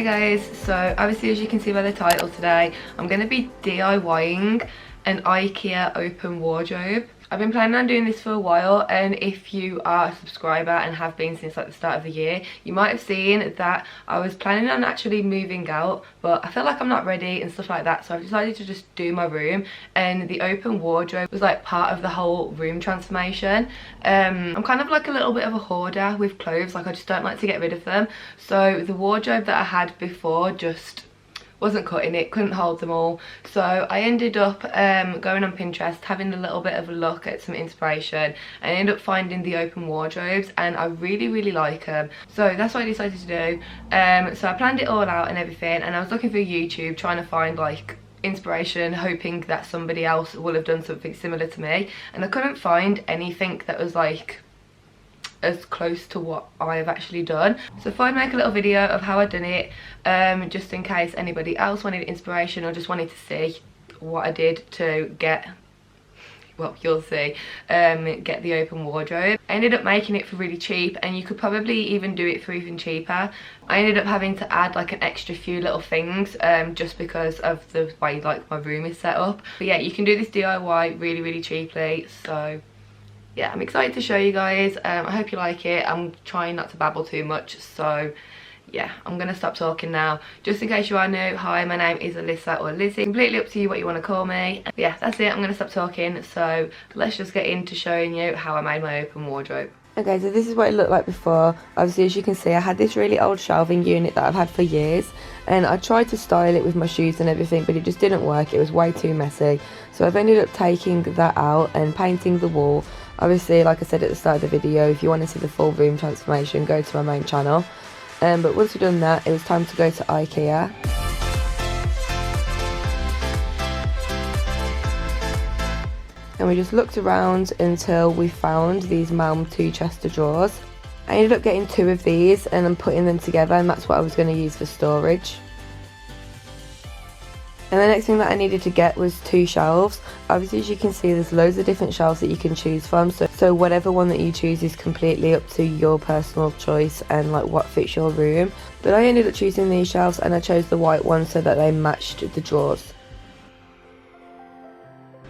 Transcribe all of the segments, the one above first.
Hey guys, so obviously as you can see by the title today, I'm going to be DIYing an Ikea open wardrobe. I've been planning on doing this for a while, and if you are a subscriber and have been since like the start of the year, you might have seen that I was planning on actually moving out, but I feel like I'm not ready and stuff like that, so I've decided to just do my room, and the open wardrobe was like part of the whole room transformation. I'm kind of like a little bit of a hoarder with clothes, like I just don't like to get rid of them, so the wardrobe that I had before just wasn't cutting it, couldn't hold them all. So I ended up going on Pinterest, having a little bit of a look at some inspiration, and I ended up finding the open wardrobes, and I really like them. So that's what I decided to do. So I planned it all out and everything, and I was looking through YouTube trying to find like inspiration, hoping that somebody else will have done something similar to me, and I couldn't find anything that was like as close to what I have actually done. So if I'd make a little video of how I'd done it, just in case anybody else wanted inspiration or just wanted to see what I did to get, well, you'll see, get the open wardrobe. I ended up making it for really cheap, and you could probably even do it for even cheaper. I ended up having to add like an extra few little things just because of the way like my room is set up. But yeah, you can do this DIY really cheaply, so yeah, I'm excited to show you guys. I hope you like it. I'm trying not to babble too much, so yeah, I'm gonna stop talking now. Just in case you are new, hi, my name is Alyssa or Lizzie. Completely up to you what you want to call me. But yeah, that's it. I'm gonna stop talking, so let's just get into showing you how I made my open wardrobe. Okay, so this is what it looked like before. Obviously, as you can see, I had this really old shelving unit that I've had for years, and I tried to style it with my shoes and everything, but it just didn't work. It was way too messy, so I've ended up taking that out and painting the wall. Obviously, like I said at the start of the video, if you want to see the full room transformation, go to my main channel. But once we've done that, it was time to go to Ikea. And we just looked around until we found these Malm 2 chest of drawers. I ended up getting 2 of these and then putting them together, and that's what I was going to use for storage. And the next thing that I needed to get was 2 shelves. Obviously, as you can see, there's loads of different shelves that you can choose from, so whatever one that you choose is completely up to your personal choice and like what fits your room. But I ended up choosing these shelves, and I chose the white ones so that they matched the drawers.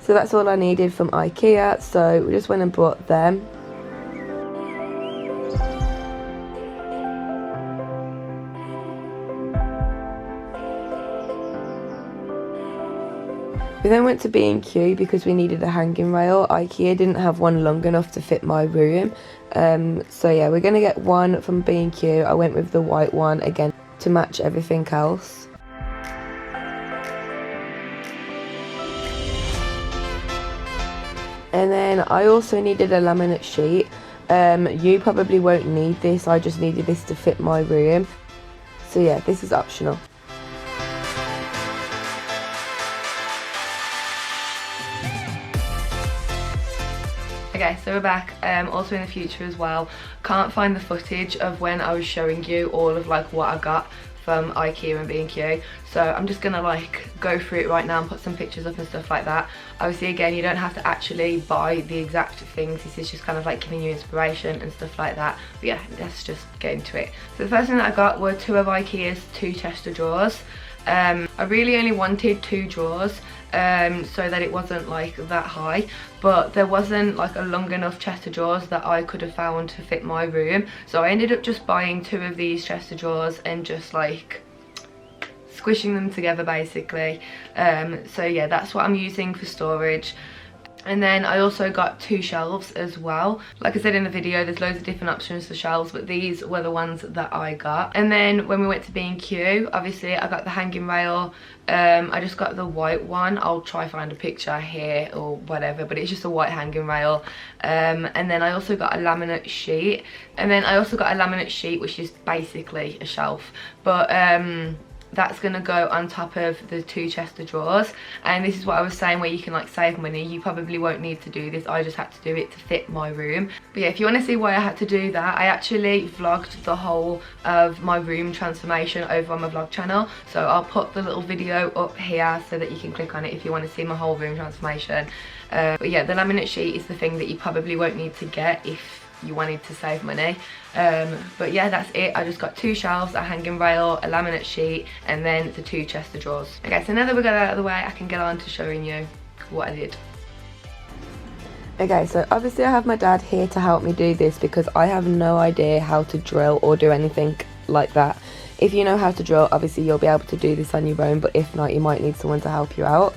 So that's all I needed from Ikea, so we just went and bought them. We then went to B&Q because we needed a hanging rail. Ikea didn't have one long enough to fit my room. So yeah, we're going to get one from B&Q. I went with the white one again to match everything else. And then I also needed a laminate sheet. You probably won't need this. I just needed this to fit my room. So yeah, this is optional. Okay, so we're back, also in the future as well. Can't find the footage of when I was showing you all of like what I got from Ikea and B&Q, so I'm just gonna like go through it right now and put some pictures up and stuff like that. Obviously, again, you don't have to actually buy the exact things. This is just kind of like giving you inspiration and stuff like that. But yeah, let's just get into it. So the first thing that I got were 2 of Ikea's 2 chest of drawers. I really only wanted 2 drawers, so that it wasn't like that high, but there wasn't like a long enough chest of drawers that I could have found to fit my room, so I ended up just buying 2 of these chest of drawers and just like squishing them together basically. So yeah, that's what I'm using for storage. And then I also got 2 shelves as well. Like I said in the video, there's loads of different options for shelves, but these were the ones that I got. And then when we went to B&Q, obviously I got the hanging rail. I just got the white one. I'll try find a picture here or whatever, but it's just a white hanging rail. And then I also got a laminate sheet. And then I also got a laminate sheet, which is basically a shelf. But that's gonna go on top of the 2 chest of drawers, and this is what I was saying, where you can like save money. You probably won't need to do this. I just had to do it to fit my room. But yeah, if you want to see why I had to do that, I actually vlogged the whole of my room transformation over on my vlog channel, so I'll put the little video up here so that you can click on it if you want to see my whole room transformation. But yeah, the laminate sheet is the thing that you probably won't need to get if you wanted to save money. But yeah, that's it. I just got 2 shelves, a hanging rail, a laminate sheet, and then the 2 chest of drawers. Okay, so now that we got that out of the way, I can get on to showing you what I did. Okay, so obviously I have my dad here to help me do this because I have no idea how to drill or do anything like that. If you know how to drill, obviously you'll be able to do this on your own, but if not, you might need someone to help you out.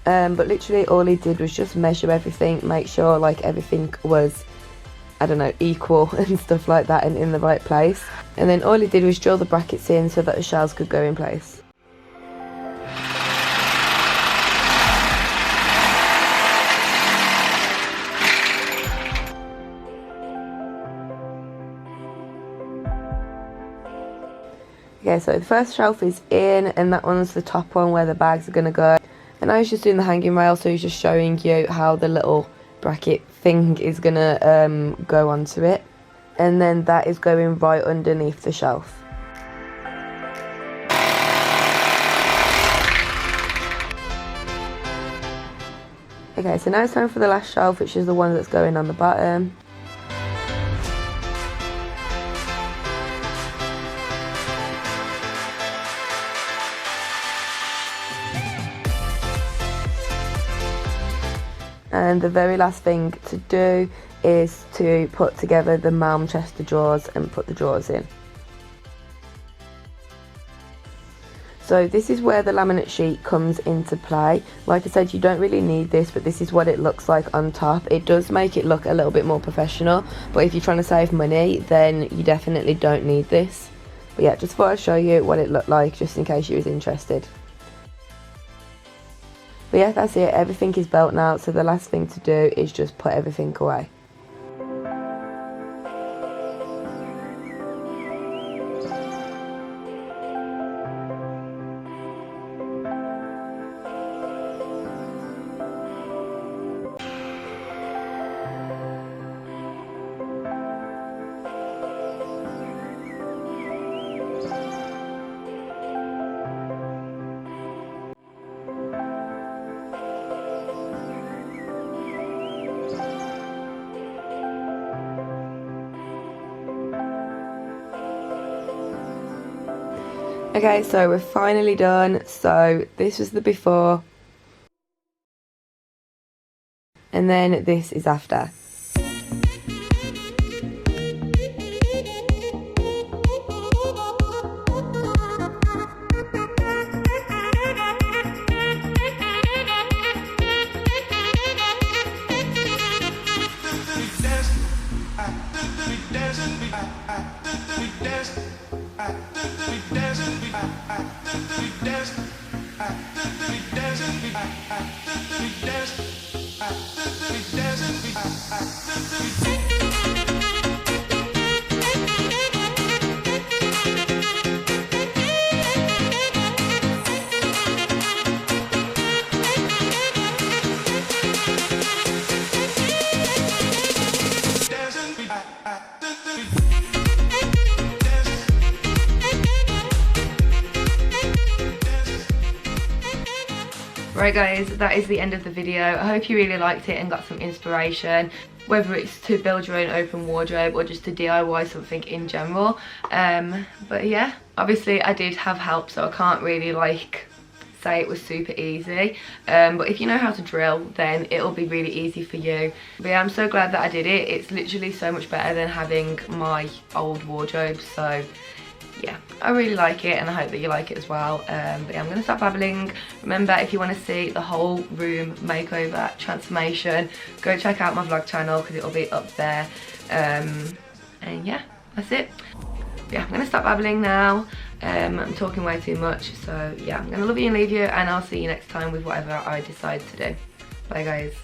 But literally all he did was just measure everything, make sure like everything was, I don't know, equal and stuff like that and in the right place. And then all he did was drill the brackets in so that the shelves could go in place. Okay, so the first shelf is in, and that one's the top one where the bags are going to go. And I was just doing the hanging rail, so he's just showing you how the little bracket thing is going to go onto it. And then that is going right underneath the shelf. Okay, so now it's time for the last shelf, which is the one that's going on the bottom. And the very last thing to do is to put together the malm chest of drawers and put the drawers in. So this is where the laminate sheet comes into play. Like I said, you don't really need this, but this is what it looks like on top. It does make it look a little bit more professional, but if you're trying to save money, then you definitely don't need this. But yeah, just thought I'd show you what it looked like, just in case you was interested. But yeah, that's it. Everything is built now, so the last thing to do is just put everything away. Okay, so we're finally done. So this was the before, and then this is after. Right guys, that is the end of the video. I hope you really liked it and got some inspiration, whether it's to build your own open wardrobe or just to DIY something in general. But yeah, obviously I did have help, so I can't really like say it was super easy, but if you know how to drill, then it'll be really easy for you. But yeah, I'm so glad that I did it. It's literally so much better than having my old wardrobe, so yeah, I really like it and I hope that you like it as well. But yeah, I'm gonna stop babbling. Remember, if you want to see the whole room makeover transformation, go check out my vlog channel because it'll be up there. And yeah, that's it. But yeah, I'm gonna stop babbling now. I'm talking way too much, so yeah, I'm gonna love you and leave you, and I'll see you next time with whatever I decide to do. Bye guys.